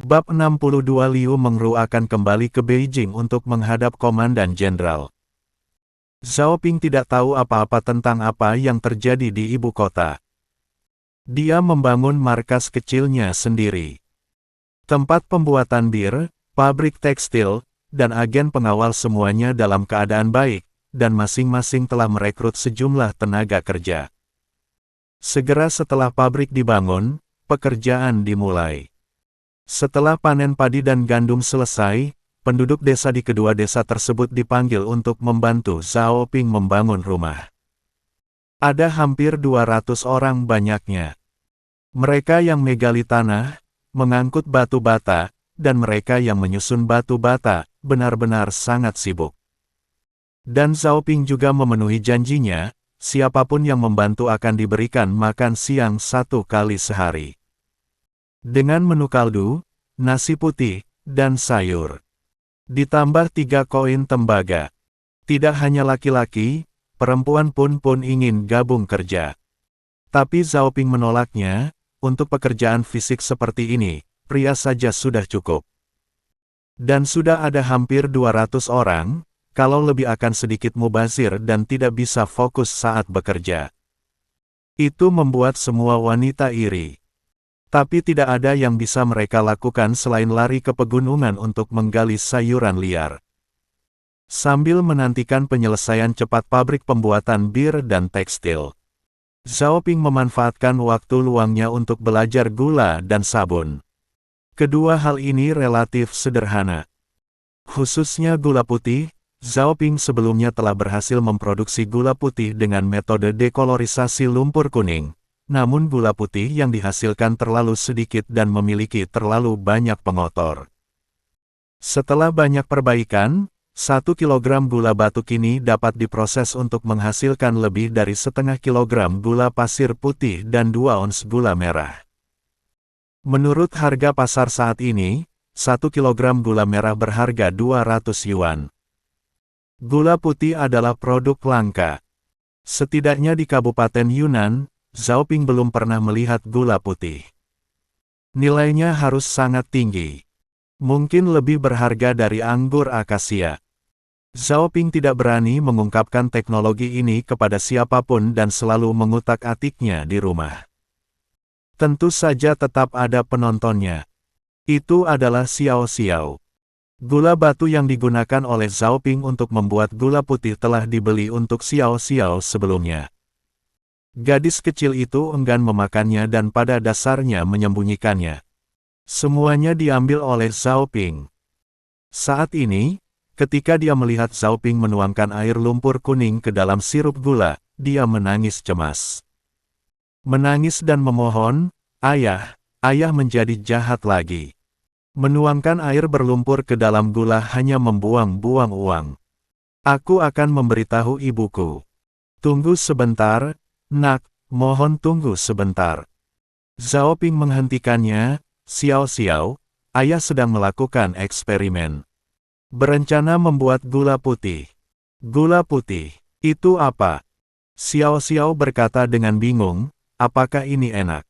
Bab 62 Liu Mengru akan kembali ke Beijing untuk menghadap Komandan Jenderal. Zhao Ping tidak tahu apa-apa tentang apa yang terjadi di ibu kota. Dia membangun markas kecilnya sendiri. Tempat pembuatan bir, pabrik tekstil, dan agen pengawal semuanya dalam keadaan baik, dan masing-masing telah merekrut sejumlah tenaga kerja. Segera setelah pabrik dibangun, pekerjaan dimulai. Setelah panen padi dan gandum selesai, penduduk desa di kedua desa tersebut dipanggil untuk membantu Zhao Ping membangun rumah. Ada hampir 200 orang banyaknya. Mereka yang menggali tanah, mengangkut batu bata, dan mereka yang menyusun batu bata, benar-benar sangat sibuk. Dan Zhao Ping juga memenuhi janjinya, siapapun yang membantu akan diberikan makan siang 1 kali sehari. Dengan menu kaldu, nasi putih, dan sayur. Ditambah 3 koin tembaga. Tidak hanya laki-laki, perempuan pun ingin gabung kerja. Tapi Zhao Ping menolaknya, untuk pekerjaan fisik seperti ini, pria saja sudah cukup. Dan sudah ada hampir 200 orang, kalau lebih akan sedikit mubazir dan tidak bisa fokus saat bekerja. Itu membuat semua wanita iri. Tapi tidak ada yang bisa mereka lakukan selain lari ke pegunungan untuk menggali sayuran liar. Sambil menantikan penyelesaian cepat pabrik pembuatan bir dan tekstil, Zhao Ping memanfaatkan waktu luangnya untuk belajar gula dan sabun. Kedua hal ini relatif sederhana. Khususnya gula putih, Zhao Ping sebelumnya telah berhasil memproduksi gula putih dengan metode dekolorisasi lumpur kuning. Namun gula putih yang dihasilkan terlalu sedikit dan memiliki terlalu banyak pengotor. Setelah banyak perbaikan, 1 kilogram gula batu kini dapat diproses untuk menghasilkan lebih dari setengah kilogram gula pasir putih dan 2 ons gula merah. Menurut harga pasar saat ini, 1 kilogram gula merah berharga 200 yuan. Gula putih adalah produk langka. Setidaknya di Kabupaten Yunnan, Zhao Ping belum pernah melihat gula putih. Nilainya harus sangat tinggi. Mungkin lebih berharga dari anggur akasia. Zhao Ping tidak berani mengungkapkan teknologi ini kepada siapapun dan selalu mengutak-atiknya di rumah. Tentu saja tetap ada penontonnya. Itu adalah Xiao Xiao. Gula batu yang digunakan oleh Zhao Ping untuk membuat gula putih telah dibeli untuk Xiao Xiao sebelumnya. Gadis kecil itu enggan memakannya dan pada dasarnya menyembunyikannya. Semuanya diambil oleh Zhao Ping. Saat ini, ketika dia melihat Zhao Ping menuangkan air lumpur kuning ke dalam sirup gula, dia menangis cemas. Menangis dan memohon, "Ayah, ayah menjadi jahat lagi. Menuangkan air berlumpur ke dalam gula hanya membuang-buang uang. Aku akan memberitahu ibuku." "Tunggu sebentar, Nak, mohon tunggu sebentar." Zhao Ping menghentikannya, "Xiao Xiao, ayah sedang melakukan eksperimen. Berencana membuat gula putih." "Gula putih? Itu apa?" Xiao Xiao berkata dengan bingung, "Apakah ini enak?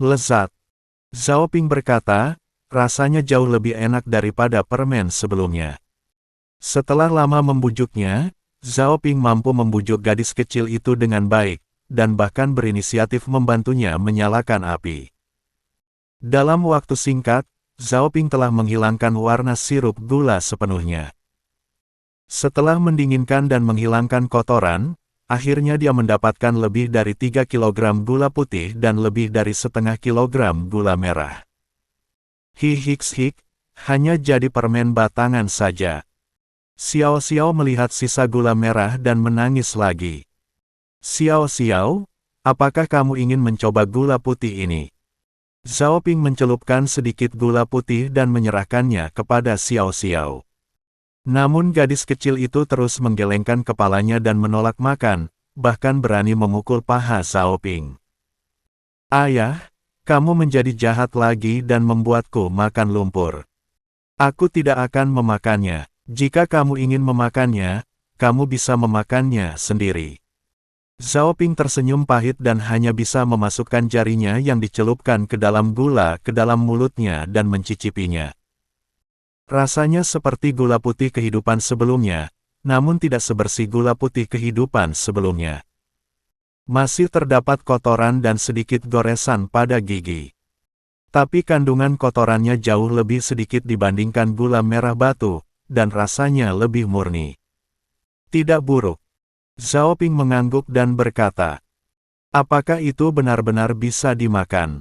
Lezat?" Zhao Ping berkata, "Rasanya jauh lebih enak daripada permen sebelumnya." Setelah lama membujuknya, Zhao Ping mampu membujuk gadis kecil itu dengan baik, dan bahkan berinisiatif membantunya menyalakan api. Dalam waktu singkat, Zhao Ping telah menghilangkan warna sirup gula sepenuhnya. Setelah mendinginkan dan menghilangkan kotoran, akhirnya dia mendapatkan lebih dari 3 kilogram gula putih dan lebih dari setengah kilogram gula merah. Hik, hanya jadi permen batangan saja. Xiao Xiao melihat sisa gula merah dan menangis lagi. "Xiao Xiao, apakah kamu ingin mencoba gula putih ini?" Zhao Ping mencelupkan sedikit gula putih dan menyerahkannya kepada Xiao Xiao. Namun gadis kecil itu terus menggelengkan kepalanya dan menolak makan, bahkan berani memukul paha Zhao Ping. "Ayah, kamu menjadi jahat lagi dan membuatku makan lumpur. Aku tidak akan memakannya. Jika kamu ingin memakannya, kamu bisa memakannya sendiri." Zhao Ping tersenyum pahit dan hanya bisa memasukkan jarinya yang dicelupkan ke dalam gula ke dalam mulutnya dan mencicipinya. Rasanya seperti gula putih kehidupan sebelumnya, namun tidak sebersih gula putih kehidupan sebelumnya. Masih terdapat kotoran dan sedikit goresan pada gigi. Tapi kandungan kotorannya jauh lebih sedikit dibandingkan gula merah batu, dan rasanya lebih murni. Tidak buruk. Zhao Ping mengangguk dan berkata, apakah itu benar-benar bisa dimakan?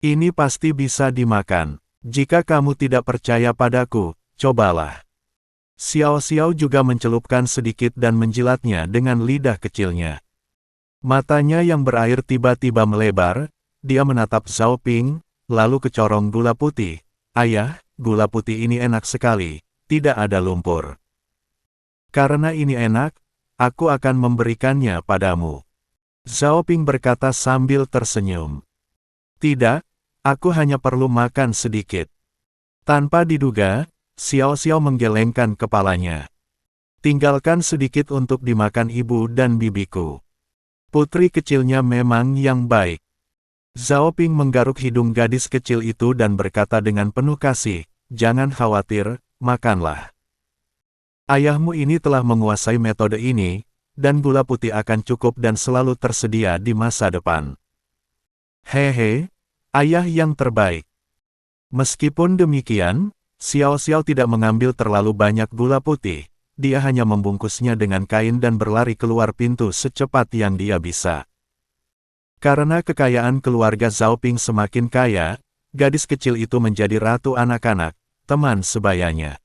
Ini pasti bisa dimakan. Jika kamu tidak percaya padaku, cobalah. Xiao Xiao juga mencelupkan sedikit dan menjilatnya dengan lidah kecilnya. Matanya yang berair tiba-tiba melebar, dia menatap Zhao Ping, lalu kecorong gula putih. Ayah, gula putih ini enak sekali, tidak ada lumpur. Karena ini enak, aku akan memberikannya padamu. Zhao Ping berkata sambil tersenyum. Tidak, aku hanya perlu makan sedikit. Tanpa diduga, Xiao Xiao menggelengkan kepalanya. Tinggalkan sedikit untuk dimakan ibu dan bibiku. Putri kecilnya memang yang baik. Zhao Ping menggaruk hidung gadis kecil itu dan berkata dengan penuh kasih, jangan khawatir, makanlah. Ayahmu ini telah menguasai metode ini, dan gula putih akan cukup dan selalu tersedia di masa depan. Hehe, ayah yang terbaik. Meskipun demikian, Xiao Xiao tidak mengambil terlalu banyak gula putih, dia hanya membungkusnya dengan kain dan berlari keluar pintu secepat yang dia bisa. Karena kekayaan keluarga Zhao Ping semakin kaya, gadis kecil itu menjadi ratu anak-anak, teman sebayanya.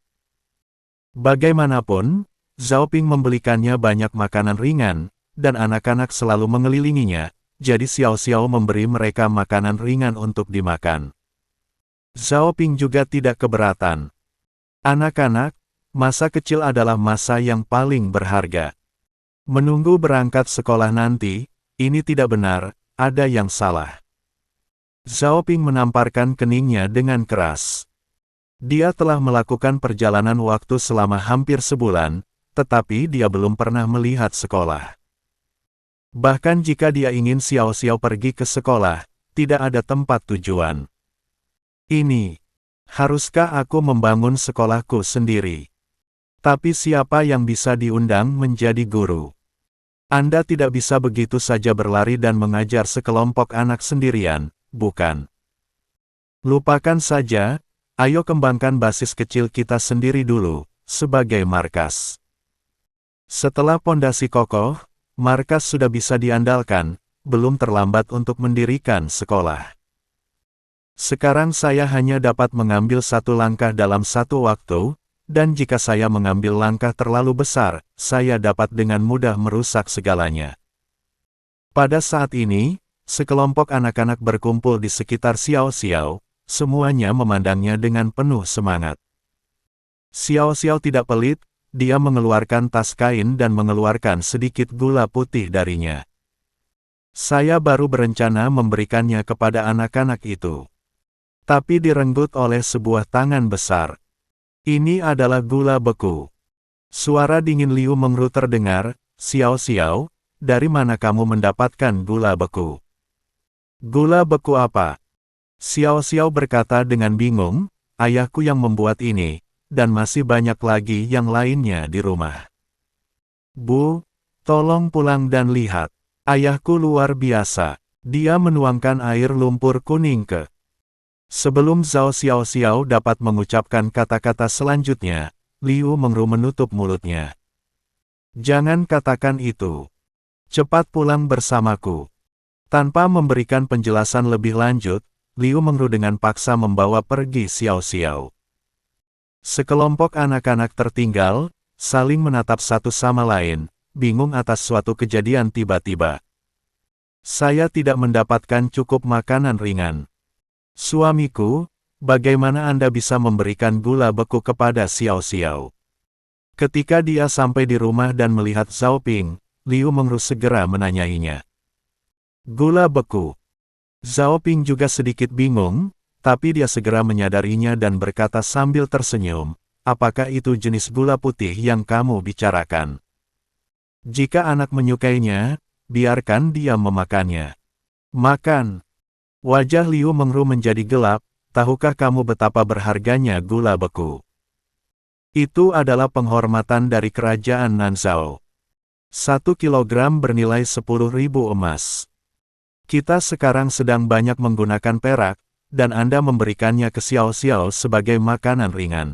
Bagaimanapun, Zhao Ping membelikannya banyak makanan ringan, dan anak-anak selalu mengelilinginya, jadi Xiao Xiao memberi mereka makanan ringan untuk dimakan. Zhao Ping juga tidak keberatan. Anak-anak, masa kecil adalah masa yang paling berharga. Menunggu berangkat sekolah nanti, ini tidak benar, ada yang salah. Zhao Ping menamparkan keningnya dengan keras. Dia telah melakukan perjalanan waktu selama hampir sebulan, tetapi dia belum pernah melihat sekolah. Bahkan jika dia ingin Xiao Xiao pergi ke sekolah, tidak ada tempat tujuan. Ini, haruskah aku membangun sekolahku sendiri? Tapi siapa yang bisa diundang menjadi guru? Anda tidak bisa begitu saja berlari dan mengajar sekelompok anak sendirian, bukan? Lupakan saja. Ayo kembangkan basis kecil kita sendiri dulu, sebagai markas. Setelah pondasi kokoh, markas sudah bisa diandalkan, belum terlambat untuk mendirikan sekolah. Sekarang saya hanya dapat mengambil satu langkah dalam satu waktu, dan jika saya mengambil langkah terlalu besar, saya dapat dengan mudah merusak segalanya. Pada saat ini, sekelompok anak-anak berkumpul di sekitar Xiao Xiao. Semuanya memandangnya dengan penuh semangat. Xiao Xiao tidak pelit, dia mengeluarkan tas kain dan mengeluarkan sedikit gula putih darinya. Saya baru berencana memberikannya kepada anak-anak itu. Tapi direnggut oleh sebuah tangan besar. Ini adalah gula beku. Suara dingin Liu Mengru terdengar, Xiao Xiao, dari mana kamu mendapatkan gula beku? Gula beku apa? Xiao Xiao berkata dengan bingung, ayahku yang membuat ini, dan masih banyak lagi yang lainnya di rumah. Bu, tolong pulang dan lihat. Ayahku luar biasa. Dia menuangkan air lumpur kuning ke. Sebelum Xiao Xiao dapat mengucapkan kata-kata selanjutnya, Liu Mengru menutup mulutnya. Jangan katakan itu. Cepat pulang bersamaku. Tanpa memberikan penjelasan lebih lanjut, Liu Mengru dengan paksa membawa pergi Xiao Xiao. Sekelompok anak-anak tertinggal, saling menatap satu sama lain, bingung atas suatu kejadian tiba-tiba. Saya tidak mendapatkan cukup makanan ringan. Suamiku, bagaimana Anda bisa memberikan gula beku kepada Xiao Xiao? Ketika dia sampai di rumah dan melihat Zhao Ping, Liu Mengru segera menanyainya. Gula beku. Zhao Ping juga sedikit bingung, tapi dia segera menyadarinya dan berkata sambil tersenyum, apakah itu jenis gula putih yang kamu bicarakan? Jika anak menyukainya, biarkan dia memakannya. Makan. Wajah Liu Mengru menjadi gelap, tahukah kamu betapa berharganya gula beku? Itu adalah penghormatan dari kerajaan Nanzhao. 1 kilogram bernilai 10.000 emas. Kita sekarang sedang banyak menggunakan perak, dan Anda memberikannya ke Xiao Xiao sebagai makanan ringan.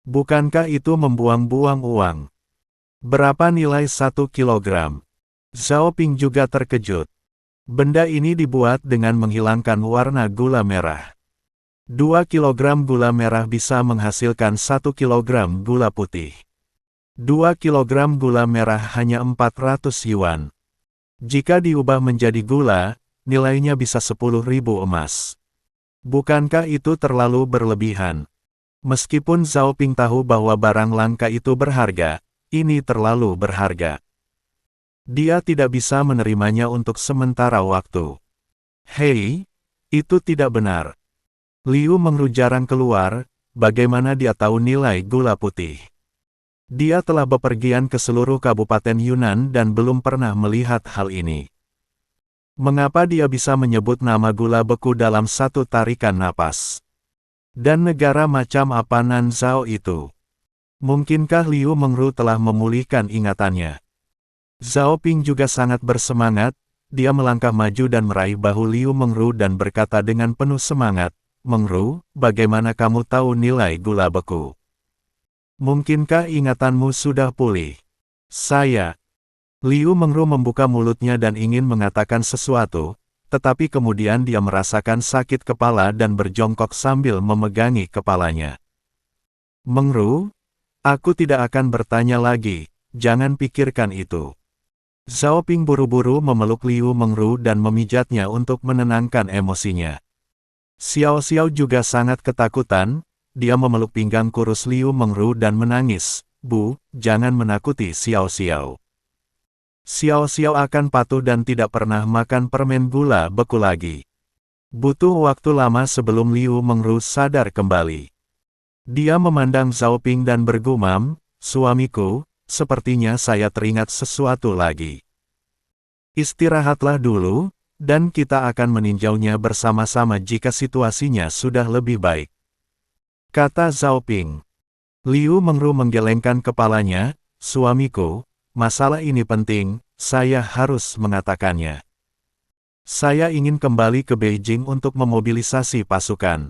Bukankah itu membuang-buang uang? Berapa nilai 1 kilogram? Zhao Ping juga terkejut. Benda ini dibuat dengan menghilangkan warna gula merah. 2 kilogram gula merah bisa menghasilkan 1 kilogram gula putih. 2 kilogram gula merah hanya 400 yuan. Jika diubah menjadi gula, nilainya bisa 10.000 emas. Bukankah itu terlalu berlebihan? Meskipun Zhao Ping tahu bahwa barang langka itu berharga, ini terlalu berharga. Dia tidak bisa menerimanya untuk sementara waktu. Hei, itu tidak benar. Liu Mengru jarang keluar, bagaimana dia tahu nilai gula putih? Dia telah bepergian ke seluruh kabupaten Yunnan dan belum pernah melihat hal ini. Mengapa dia bisa menyebut nama gula beku dalam satu tarikan napas? Dan negara macam apa Nanzhao itu? Mungkinkah Liu Mengru telah memulihkan ingatannya? Zhao Ping juga sangat bersemangat, dia melangkah maju dan meraih bahu Liu Mengru dan berkata dengan penuh semangat, "Mengru, bagaimana kamu tahu nilai gula beku? Mungkinkah ingatanmu sudah pulih?" Saya. Liu Mengru membuka mulutnya dan ingin mengatakan sesuatu, tetapi kemudian dia merasakan sakit kepala dan berjongkok sambil memegangi kepalanya. "Mengru, aku tidak akan bertanya lagi, jangan pikirkan itu." Zhao Ping buru-buru memeluk Liu Mengru dan memijatnya untuk menenangkan emosinya. Xiao Xiao juga sangat ketakutan, dia memeluk pinggang kurus Liu Mengru dan menangis, "Bu, jangan menakuti Xiao Xiao. Xiao Xiao akan patuh dan tidak pernah makan permen gula beku lagi." Butuh waktu lama sebelum Liu Mengru sadar kembali. Dia memandang Zhao Ping dan bergumam, "Suamiku, sepertinya saya teringat sesuatu lagi. Istirahatlah dulu, dan kita akan meninjaunya bersama-sama jika situasinya sudah lebih baik," kata Zhao Ping. Liu Mengru menggelengkan kepalanya, "Suamiku, masalah ini penting, saya harus mengatakannya. Saya ingin kembali ke Beijing untuk memobilisasi pasukan."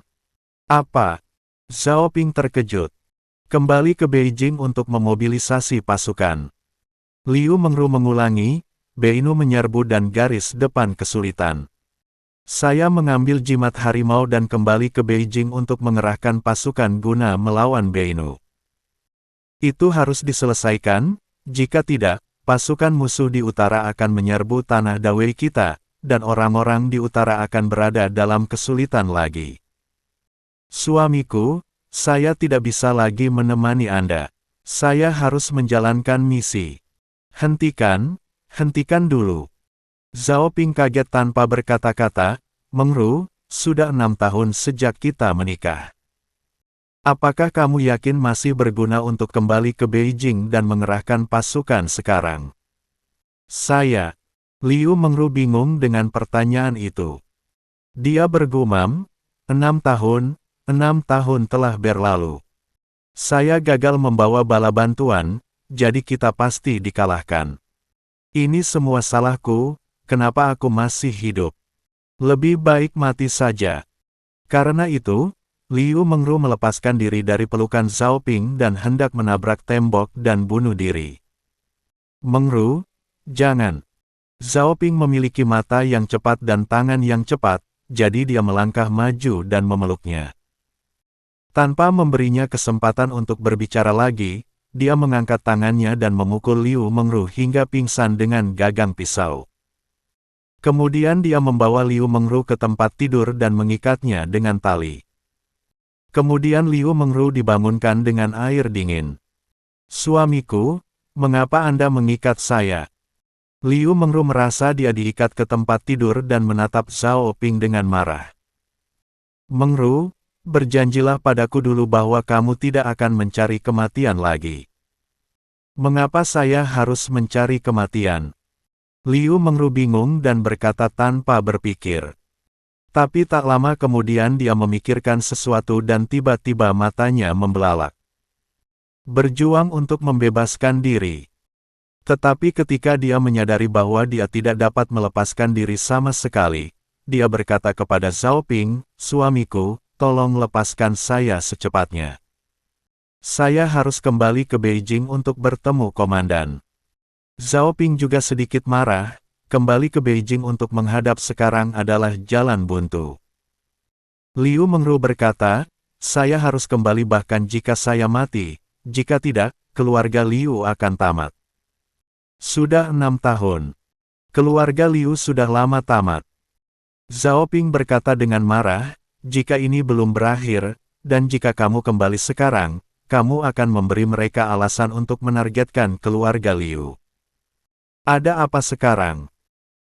"Apa?" Zhao Ping terkejut. "Kembali ke Beijing untuk memobilisasi pasukan." Liu Mengru mengulangi, "Beinu menyerbu dan garis depan kesulitan. Saya mengambil jimat harimau dan kembali ke Beijing untuk mengerahkan pasukan guna melawan Beinu. Itu harus diselesaikan, jika tidak, pasukan musuh di utara akan menyerbu tanah Dawei kita, dan orang-orang di utara akan berada dalam kesulitan lagi. Suamiku, saya tidak bisa lagi menemani Anda. Saya harus menjalankan misi." "Hentikan, hentikan dulu." Zhao Ping kaget tanpa berkata-kata, "Mengru, sudah 6 tahun sejak kita menikah. Apakah kamu yakin masih berguna untuk kembali ke Beijing dan mengerahkan pasukan sekarang?" "Saya." Liu Mengru bingung dengan pertanyaan itu. Dia bergumam, 6 tahun telah berlalu. Saya gagal membawa bala bantuan, jadi kita pasti dikalahkan. Ini semua salahku, kenapa aku masih hidup? Lebih baik mati saja." Karena itu, Liu Mengru melepaskan diri dari pelukan Zhao Ping dan hendak menabrak tembok dan bunuh diri. "Mengru, jangan." Zhao Ping memiliki mata yang cepat dan tangan yang cepat, jadi dia melangkah maju dan memeluknya. Tanpa memberinya kesempatan untuk berbicara lagi, dia mengangkat tangannya dan memukul Liu Mengru hingga pingsan dengan gagang pisau. Kemudian dia membawa Liu Mengru ke tempat tidur dan mengikatnya dengan tali. Kemudian Liu Mengru dibangunkan dengan air dingin. "Suamiku, mengapa Anda mengikat saya?" Liu Mengru merasa dia diikat ke tempat tidur dan menatap Zhao Ping dengan marah. "Mengru, berjanjilah padaku dulu bahwa kamu tidak akan mencari kematian lagi." "Mengapa saya harus mencari kematian?" Liu Mengru bingung dan berkata tanpa berpikir. Tapi tak lama kemudian dia memikirkan sesuatu dan tiba-tiba matanya membelalak. Berjuang untuk membebaskan diri. Tetapi ketika dia menyadari bahwa dia tidak dapat melepaskan diri sama sekali, dia berkata kepada Zhao Ping, "Suamiku, tolong lepaskan saya secepatnya. Saya harus kembali ke Beijing untuk bertemu komandan." Zhao Ping juga sedikit marah, kembali ke Beijing untuk menghadap sekarang adalah jalan buntu. Liu Mengru berkata, "Saya harus kembali bahkan jika saya mati, jika tidak, keluarga Liu akan tamat." Sudah 6 tahun. Keluarga Liu sudah lama tamat. Zhao Ping berkata dengan marah, "Jika ini belum berakhir, dan jika kamu kembali sekarang, kamu akan memberi mereka alasan untuk menargetkan keluarga Liu. Ada apa sekarang?"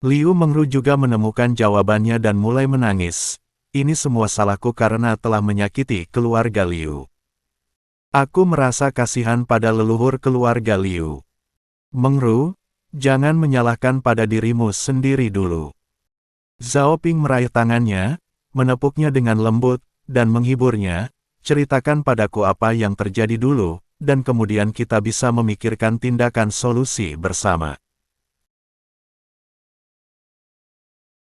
Liu Mengru juga menemukan jawabannya dan mulai menangis. "Ini semua salahku karena telah menyakiti keluarga Liu. Aku merasa kasihan pada leluhur keluarga Liu. Mengru, jangan menyalahkan pada dirimu sendiri dulu." Zhao Ping meraih tangannya, menepuknya dengan lembut, dan menghiburnya, "Ceritakan padaku apa yang terjadi dulu, dan kemudian kita bisa memikirkan tindakan solusi bersama."